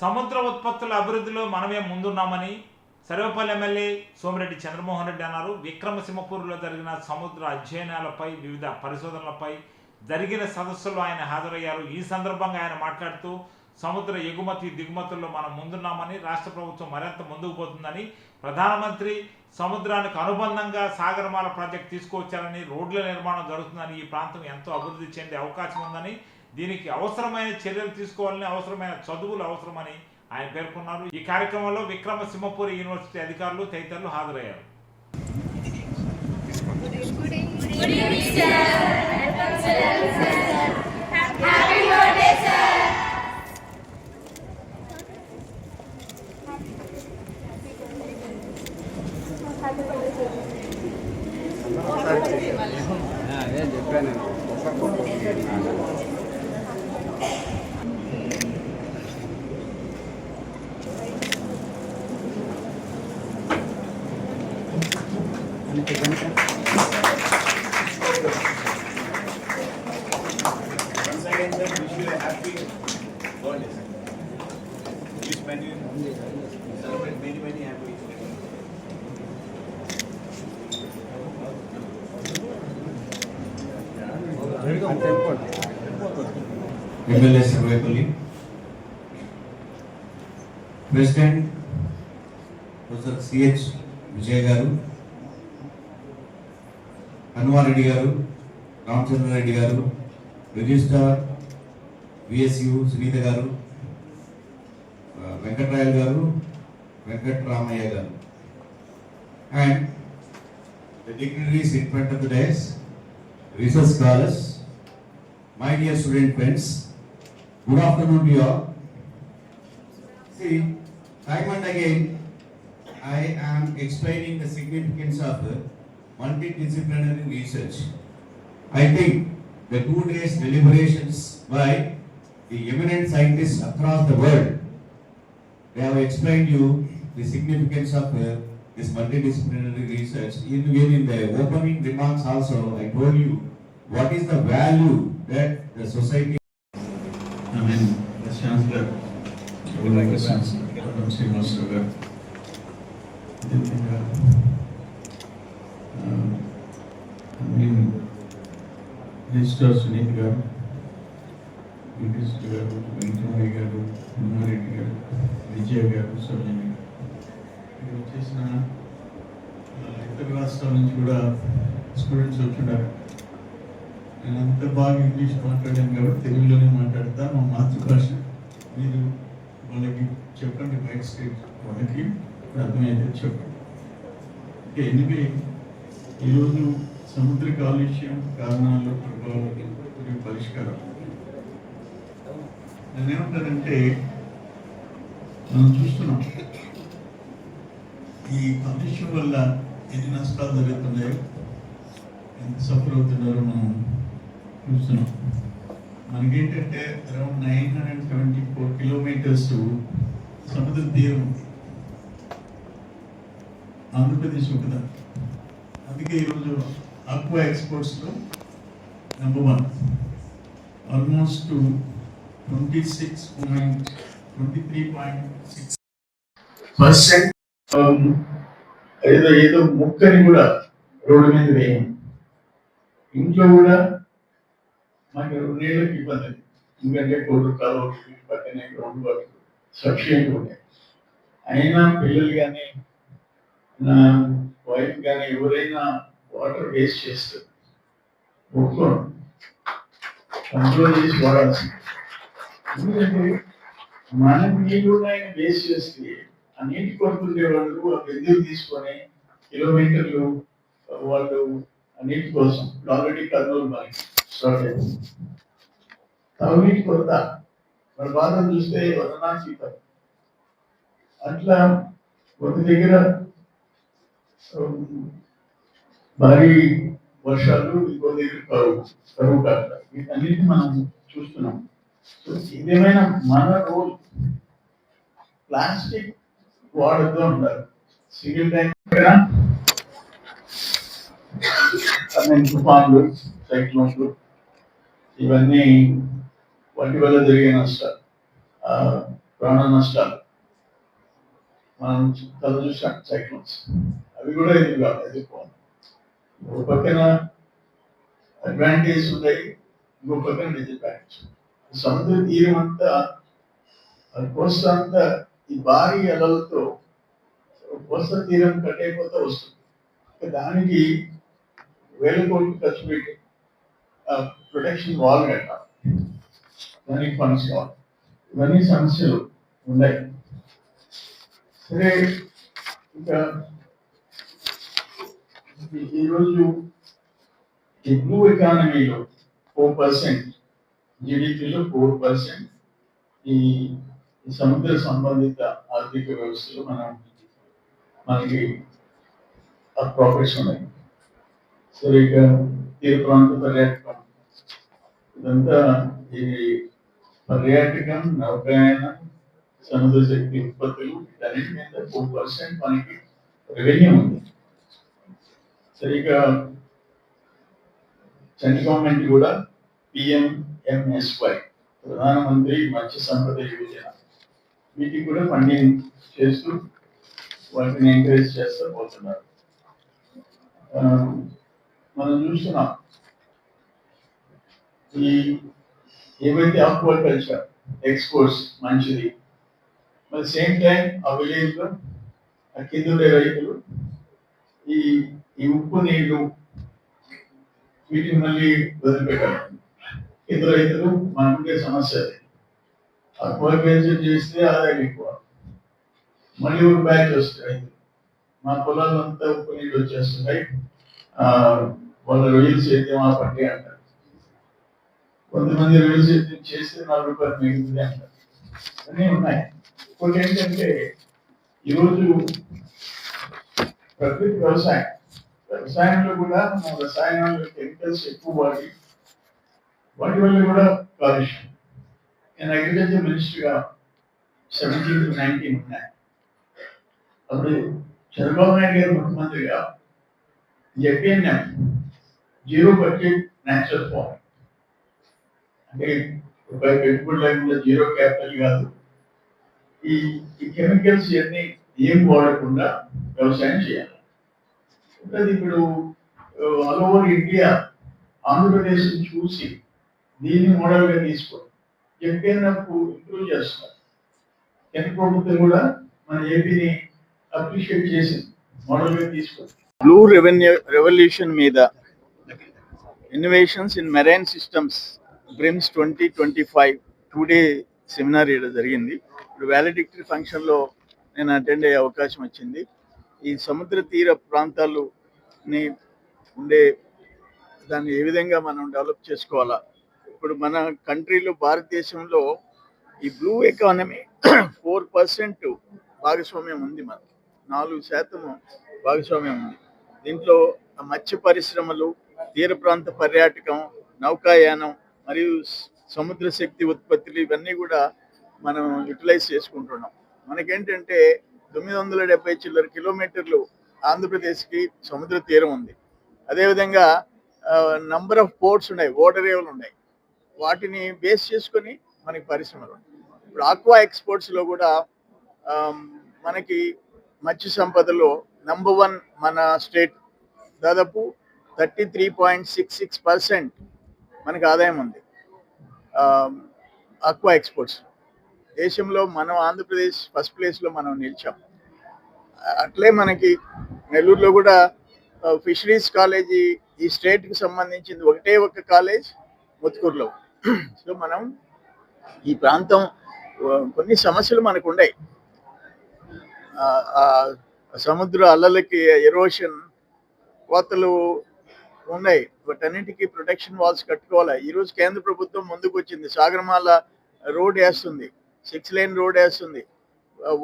సముద్ర ఉత్పత్తుల అభివృద్ధిలో మనమే ముందున్నామని సర్వేపల్లి ఎమ్మెల్యే సోమిరెడ్డి చంద్రమోహన్ రెడ్డి అన్నారు. విక్రమసింహపూర్లో జరిగిన సముద్ర అధ్యయనాలపై వివిధ పరిశోధనలపై జరిగిన సదస్సులో ఆయన హాజరయ్యారు. ఈ సందర్భంగా ఆయన మాట్లాడుతూ సముద్ర ఎగుమతి దిగుమతుల్లో మనం ముందున్నామని, రాష్ట్ర ప్రభుత్వం మరింత ముందుకు పోతుందని, ప్రధానమంత్రి సముద్రానికి అనుబంధంగా సాగరమాల ప్రాజెక్టు తీసుకువచ్చారని, రోడ్ల నిర్మాణం జరుగుతుందని, ఈ ప్రాంతం ఎంతో అభివృద్ధి చెందే అవకాశం ఉందని, దీనికి అవసరమైన చర్యలు తీసుకోవాలని, అవసరమైన చదువులు అవసరమని ఆయన పేర్కొన్నారు. ఈ కార్యక్రమంలో విక్రమసింహపురి యూనివర్సిటీ అధికారులు తదితరులు హాజరయ్యారు. Once again, sir, wish you a happy birthday, sir. Wish many, celebrate many happy. MLA Sarvepalli president professor CH Vijay గారు, అన్వారెడ్డి గారు, రామచంద్రారెడ్డి గారు, రిజిస్ట్రార్ విఎస్యు సునీత గారు, వెంకట్రాయలు గారు, వెంకట్రామయ్య గారు, and the dignitaries in front of the dais, research scholars, my dear student friends, good afternoon to you all. See, time and again I am explaining the significance of multidisciplinary research. I think the 2 days deliberations by the eminent scientists across the world, they have explained you the significance of this multidisciplinary research. Even in the opening remarks also, I told you what is the value that the society. I mean, the Chancellor, I would like to thank Dr. Srinivas Garu. I mean, Registrar Sunita Garu, Registrar Garu, Venkatramaya Garu, Anvareddy Garu, Vijay Garu, Sarojini Garu. ఇక్కడ వచ్చేసిన ఇతర రాష్ట్రాల నుంచి కూడా students వచ్చున్నారు. నేను అంత బాగా English మాట్లాడాను కాబట్టి తెలుగులోనే మాట్లాడతా, మా మాతృభాష. మీరు వాళ్ళకి చెప్పండి, బయట స్టేట్ వాళ్ళకి అర్థమైతే చెప్పండి. ఓకే, ఎనివే ఈరోజు సముద్ర కాలుష్యం కారణాలు, ప్రభావాలు మరియు పరిష్కారం. నేనేమంటానంటే, మనం చూస్తున్నాం ఈ కాలుష్యం వల్ల ఎన్ని నష్టాలు జరుగుతున్నాయో, ఎంత సఫర్ అవుతున్నారో మనం చూస్తున్నాం. మనకేంటంటే అరౌండ్ 974 కిలోమీటర్స్ సముద్ర తీరం ఉంది ఆంధ్రప్రదేశ్ ఒకదా. అందుకే ఈరోజు ఆక్వా ఎక్స్పోర్ట్స్లో నెంబర్ 1, ఆల్మోస్ట్ 23.6% ఏదో ముక్కని కూడా రోడ్డు మీద వేయం. ఇంట్లో కూడా మనకి 2 నీళ్ళకి ఇబ్బంది, ఎందుకంటే కోరు కాలువ పక్కనే గ్రౌండ్ వాటర్ సఫిషియెంట్ ఉంటాయి. అయినా పిల్లలు కానీ నా వైఫ్ కానీ ఎవరైనా వాటర్ వేస్ట్ చేస్తారు, ఒప్పుకోండి, కంట్రోల్ చేసి వాడాల్సింది. ఎందుకంటే మనం నీళ్ళు ఆయన వేస్ట్ చేస్తే ఆ నీటి కొడుతుండే వాళ్ళు ఆ బిందువు తీసుకొని కిలోమీటర్లు వాళ్ళు ఆ నీటి కోసం ఆల్రెడీ కర్నూలు మనకి స్టార్ట్ అయింది. తాగునీటి కొరత మన బాధను చూస్తే వదనాశీతం. అట్లా ఒక దగ్గర భారీ వర్షాలు, ఇంకో దగ్గర కరువు కాక, వీటన్నిటిని మనం చూస్తున్నాం. సో ఏదేమైనా మన రోల్ ప్లాస్టిక్ వాడుతూ ఉంటారు. సింగిల్ టైం తుఫాన్లు, సైక్లోన్లు, ఇవన్నీ వాటి వల్ల జరిగే నష్టాలు. ప్రాణ నష్టాలు మనం చూసాం, సైక్లోన్స్ అవి కూడా ఎదుర్కోవాలి. ఒక పక్కన అడ్వాంటేజ్ ఉన్నాయి, ఇంకో పక్కన డిసడ్వాంటేజ్. సముద్ర తీరం అంతా కోస్తా అంతా ఈ భారీ అలలతో కోస్తా తీరం కట్ అయిపోతా వస్తుంది. దానికి వేల కోట్లు ఖర్చు పెట్టి ప్రొటెక్షన్ వాల్ కట్టాలి, దానికి ఫండ్స్ కావాలి. ఇవన్నీ సమస్యలు ఉన్నాయి. సరే, ఇంకా ఈరోజు ఈ బ్లూ ఎకానమీలో 4%, జీడిపిలో 4% ఈ సముద్ర సంబంధిత ఆర్థిక వ్యవస్థలో మనకి ఆ ప్రాఫిట్స్ ఉన్నాయి. సరే, ఇక తీర ప్రాంత పర్యాటకం, ఇదంతా ఈ పర్యాటకం, నౌకాయనం, సముద్ర శక్తి ఉత్పత్తులు, వీటన్నిటి మీద 4% మనకి రెవెన్యూ ఉంది. సరిగా సెంట్రల్ గవర్నమెంట్ కూడా PMMSY, ప్రధానమంత్రి మత్స్య సంపద యోజన, వీటికి కూడా ఫండింగ్ చేస్తూ వాటిని ఎంకరేజ్ చేస్తూ పోతున్నారు. మనం చూస్తున్నాం ఈ ఏవైతే ఆక్వాకల్చర్ ఎక్స్పోర్ట్స్ మంచిది, మరి సేమ్ టైం ఆ విలేజ్ లో ఆ కిందుండే రైతులు ఈ ఉప్పు నీళ్లు వీటిని మళ్ళీ వదిలిపెట్టాలి. కింద రైతులు మనకుండే సమస్య అది. ఆక్వాకల్చర్ చేస్తే ఆదాయం ఎక్కువ, మళ్ళీ ఒక బ్యాచ్ వస్తాయి రైతులు, మా పొలాలంతా ఉప్పు నీళ్ళు వచ్చేస్తున్నాయి, వాళ్ళ రొయ్యలు సేద్యం ఆ పంటే అంటారు. కొంతమంది రొయ్యలు సేద్యం చేస్తే 4 రూపాయలు మిగులుతుంది అంటారు. అన్నీ ఉన్నాయి. ఇంకోటి ఏంటంటే ఈరోజు ప్రకృతి వ్యవసాయంలో కూడా మనం రసాయనాలు, కెమికల్స్ ఎక్కువ వాటి వల్ల కూడా కాలుష్యం. నేను అగ్రికల్చర్ మినిస్టర్గా 17 to 19 ఉన్నాయి. అప్పుడు చంద్రబాబు నాయుడు గారు ముఖ్యమంత్రిగా JPNM, zero budget natural farming, అంటే పెట్టుబడి లేకుండా జీరో క్యాపిటల్ కాదు, ఈ కెమికల్స్ ఇవన్నీ ఏం వాడకుండా వ్యవసాయం చేయాలి. అది ఇప్పుడు ఆల్ ఓవర్ ఇండియా ఆంధ్రప్రదేశ్ చూసి దీన్ని మోడల్గా తీసుకొని JPNM ఇంప్రూవ్ చేస్తున్నారు. కేంద్ర ప్రభుత్వం కూడా మన ఏపీని అప్రిషియేట్ చేసి మోడల్గా తీసుకుంది. బ్లూ రెవల్యూషన్ మీద innovations in marine systems BRIMS 2025 2-day seminar ఇక్కడ జరిగింది. ఇప్పుడు వ్యాలిడిక్టరీ ఫంక్షన్లో నేను అటెండ్ అయ్యే అవకాశం వచ్చింది. ఈ సముద్ర తీర ప్రాంతాలని ఉండే దాన్ని ఏ విధంగా మనం డెవలప్ చేసుకోవాలా. ఇప్పుడు మన కంట్రీలో, భారతదేశంలో ఈ బ్లూ ఎకానమీ 4% భాగస్వామ్యం ఉంది, మనకి 4% భాగస్వామ్యం ఉంది. దీంట్లో మత్స్య పరిశ్రమలు, తీర ప్రాంత పర్యాటకం, నౌకాయానం మరియు సముద్ర శక్తి ఉత్పత్తులు, ఇవన్నీ కూడా మనం యూటిలైజ్ చేసుకుంటున్నాం. మనకేంటంటే 970 చిల్లర కిలోమీటర్లు ఆంధ్రప్రదేశ్కి సముద్ర తీరం ఉంది. అదేవిధంగా నంబర్ ఆఫ్ పోర్ట్స్ ఉన్నాయి, ఓడరేవులు ఉన్నాయి. వాటిని బేస్ చేసుకొని మనకి పరిశ్రమలు ఉన్నాయి. ఇప్పుడు ఆక్వా ఎక్స్పోర్ట్స్లో కూడా మనకి మత్స్య సంపదలో నంబర్ 1 మన స్టేట్. దాదాపు 33.66% మనకి ఆదాయం ఉంది ఆక్వా ఎక్స్పోర్ట్స్. దేశంలో మనం ఆంధ్రప్రదేశ్ ఫస్ట్ ప్లేస్లో మనం నిలిచాం. అట్లే మనకి నెల్లూరులో కూడా ఫిషరీస్ కాలేజీ ఈ స్టేట్కి సంబంధించింది ఒకటే ఒక కాలేజ్ ముత్తుకూరులో. సో మనం ఈ ప్రాంతం కొన్ని సమస్యలు మనకు ఉన్నాయి. సముద్ర అలలకి ఎరోషన్, కోతలు ఉన్నాయి. వాటన్నిటికీ ప్రొటెక్షన్ వాల్స్ కట్టుకోవాలి. ఈరోజు కేంద్ర ప్రభుత్వం ముందుకు వచ్చింది, సాగరమాల రోడ్ వేస్తుంది, 6 lane రోడ్ వేస్తుంది.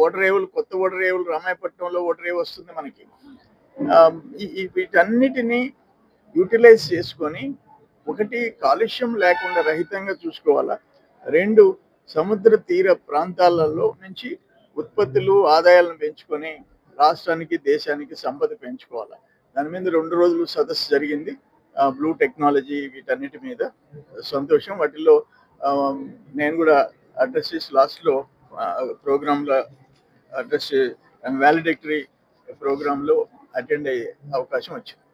ఓడరేవులు, కొత్త ఓడరేవులు, రామాయపట్నంలో ఓడరేవు వస్తుంది మనకి. వీటన్నిటిని యూటిలైజ్ చేసుకొని, ఒకటి కాలుష్యం లేకుండా రహితంగా చూసుకోవాలా, 2 సముద్ర తీర ప్రాంతాలలో నుంచి ఉత్పత్తులు, ఆదాయాలను పెంచుకొని రాష్ట్రానికి, దేశానికి సంపద పెంచుకోవాలి. దాని మీద 2 రోజులు సదస్సు జరిగింది. బ్లూ టెక్నాలజీ, వీటన్నిటి మీద సంతోషం. వాటిల్లో నేను కూడా అడ్రస్ చేసి లాస్ట్లో ప్రోగ్రాంలో అడ్రస్ వాలిడేటరీ ప్రోగ్రాంలో అటెండ్ అయ్యే అవకాశం వచ్చింది.